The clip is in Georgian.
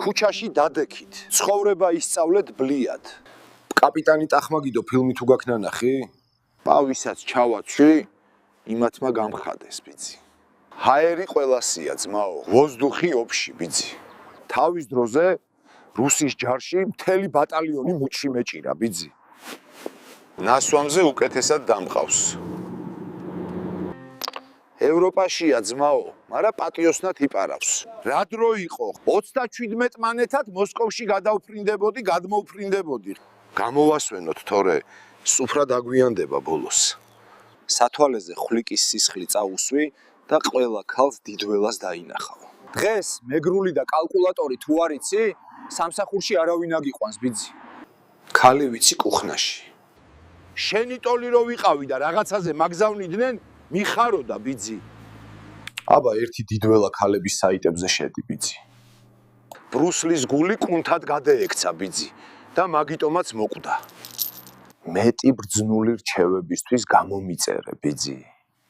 ქუჩაში დადექით. ცხოვრება ისწავლეთ ბლიად. კაპიტანი ტახმაგიდო ფილმი თუ გაქვს ნანახი? პავისაც ჩავაცვი, იმათმა გამხადეს ბიძი. ჰაერი ყველასია ძმაო, ვოზდუხი ოფში ბიძი. თავის დროზე რუსის ჯარში მთელი ბატალიონი მუჩი მეჭირა ბიძი. ნასვამზე უკეთესად დამყავს. ევროპაშია ძმაო, მაგრამ პატიოსნად იპარავს. რა დრო იყო? 37 მანეთად მოსკოვში გადავფრინდებოდი, გადმოვფრინდებოდი. გამოვასვენოთ თორე სუფრა დაგვიანდება ბოლოს. სათვალეზე ხვლიკის სისხლი წაუსვი და ყველა ქალს დიდველას დაინახავ. დღეს მეგრული და კალკულატორი თუ არ იცი, სამსახურში არავინ აგიყვანს ბიძი. ქალი ვიცი კუხნაში. შენი ტოლი რო ვიყავი და რაღაცაზე მაგზავნიდნენ, მიხაროდა ბიძი. აბა ერთი დიდველა ქალების საიტებზე შედი ბიძი. ბრუსლის გული კუნთად გადაექცა ბიძი და მაგიტომაც მოკვდა. მეტი ბრძნული რჩევებისთვის გამომიწერე ბიძი.